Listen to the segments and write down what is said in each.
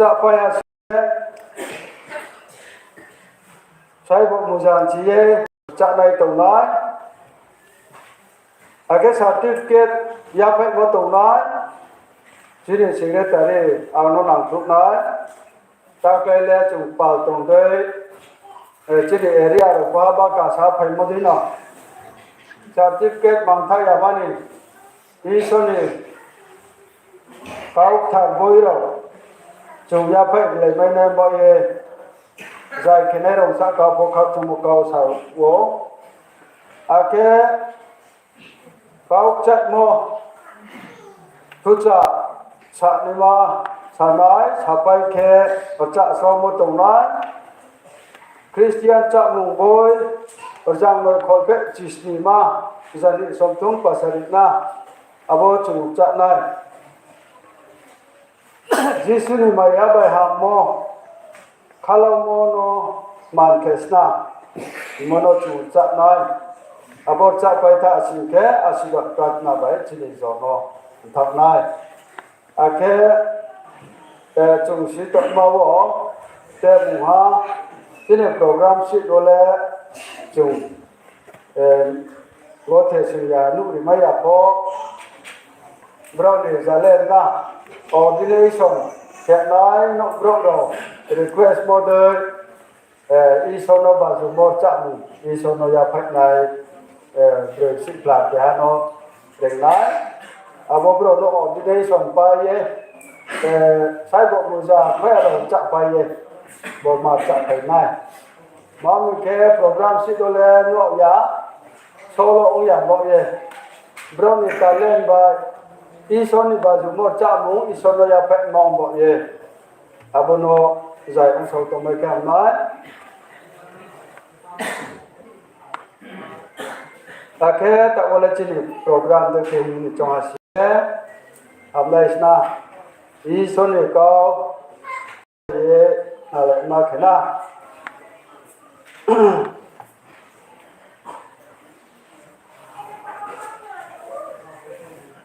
จะไปอาศัยใช้บุญญาณจีเอจะในตรงนั้นอาเกสาธิตเกตยาไปว่าตรงนั้นจีเรสิ่งนี้แต่เรื่องเอาโน่นนั่งทุกนั้นตาเกลียจุปาตรงด้วยจีเรเอเรียหรือว่าบ้านกาซาไปหมดที่นั่นสาธิตเกตบางท่ายาบ้านี่อีส่วนนี้เขาทำบุญเราจุยาไปเลยไม่แน่บ่อยใจแค่เราสักกับพวกเขาทุ่มเขาสาวโว้อาเกเขาจัดโมทุจจะสันนิมาสันไหนสับไปแค่ประจักษ์สมตรงนั้นคริสเตียนจะมุ่งบ่อยประจังมือคนเป็นจิสนีมาจะนิสมทุงภาษาดิบนะอาโบจุจัดไหนจิสนีมายาไปหาโมคาลโมโนมันเคสนาโมโนจุจัดไหนอาโบจัดไปท่าสิแค่อาศิกปรารถนาไปจิลิจโนทำไหนอาแค่แต่จงสิตมาว่าแต่บุหาที่ในโปรแกรมสิโดเลจงรถเทสิยานุริมายาพอบราวนี่จะเล่นนะ ordination แค่ไหนนกบราวเรา request model อีโซโนบาจุโมจับอีโซโนยาพักในเบรสิปลาดยาโนเด็กนั้นอาบราวเรา ordination ไปใช้บอกมือจะไม่เราจับไปบอกมาจับไปไหนมามีแค่โปรแกรมสิโดเลนโลยาโซโลองอย่างบอกบราวนี่การเล่นไปอีโซนี่บาจุโมจับมุอีโซโนยาเป็ดมองบอกอาบโนใจองค์สาวตัวไม่แก่ไหนแต่แค่แต่วันละจีนโปรแกรมเด็กเองจงอาศัยทำได้สินะอีโซนี่ก็อะไรมาแค่นั้น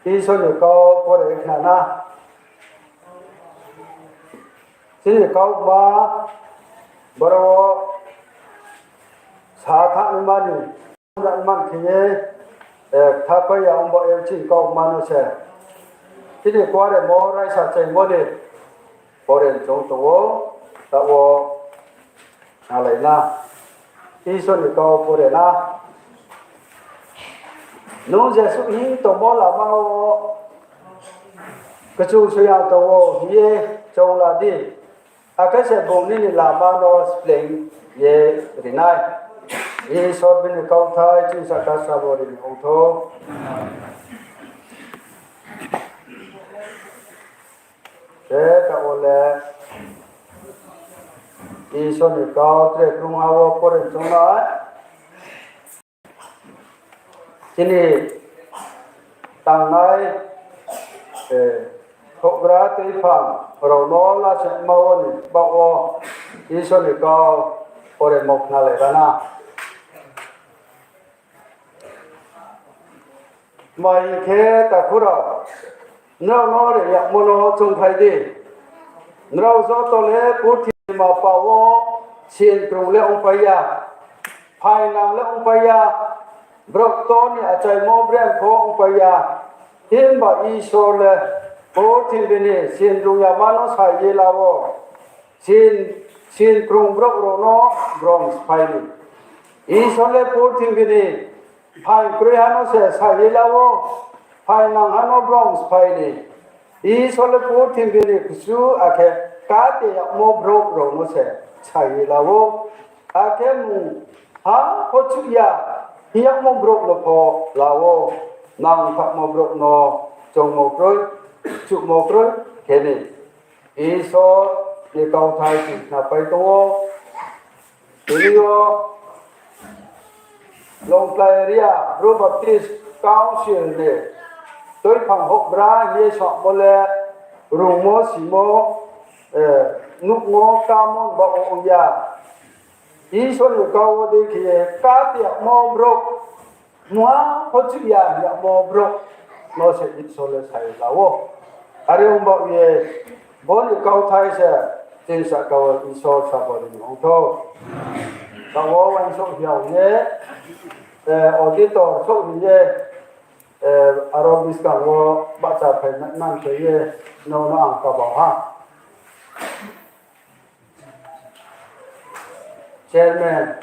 อีโซนี่ก็พอได้แค่นั้นที่เขามาบริวารสาขาไม่มานี่มันคือถ้าไปยังบ่เอชิก็มาโนเช่ที่นี่ก็ได้มอไรสัจใจโมนี่พอเรียนจงตัวตัวอะไรนะอีส่วนนี้ก็พอเรียนนะนู้นจะสุขีตัวมอละมาโอกระจูสุยาตัวเฮียจงละดีอาการเสพบุญนี่ลามาโนสเพลงเย่รินัยอีสอบบินเขาไทยจิสักการะบริโภคโตเจ้าตัวเล่อีส่วนนี้เขาเตะกรุงฮาวาปอร์ตจงละที่นี่ตั้งไหนทุกราตรีพังเราโน้ล่าเชมาวันนี้บอกว่าอีส่วนนี้ก็พอได้หมกนั่นเลยนะมาอีกแค่ตะคุระเราโน้เลยอยากมโนจงไทยดีเราจะต้องเล่พูดที่มาป่าวเชียนตรงเล่องไปยาภายหลังเล่องไปยาบรอกโตนี่อาจจะมองเรื่องของไปยาเห็นบ่อีโซเลโอ้ที่นี่สินตรงยามาโนสายเยลาวสินตรงบรอกโรโนบรอนส์ไฟนี่อีโซเลโอ้ที่นี่ภายกรีฮานโนเสสายเยลาวภายนังฮานโนบรอนส์ไฟนี่อีโซเลโอ้ที่นี่กุศลอาเคกาเตียโมบรอกโรโนเสสายเยลาวอาเคมูฮะโคชุยาเฮียโมบรอกโลพอลาวนังทักโมบรอกโนจงโมบรอยจุโมกรแค่นี้อีโซนี่เขาไทยสินับไปตัวทีนี้ก็ลงไปเรียรูปแบบที่เก้าเสียงเนี่ยตัวพังหกร้านเยี่ยชอบหมดเลยรูโมสิโมนุกโมกามอนบอกองยาอีโซนี่เขาว่าดีขี้กาเตียโมบรกมัวพจุยาเนี่ยโมบรกโนเสอิโซเลใส่ลาวอะไรองบอกเย่ bố đi câu thay sẽ trên sẽ câu đi so sắp vào đi ông thôi câu anh số hiểu nhé auditor số nhé arobis cả wo bắt cha phải năn cái nó ăn cả bảo ha chairman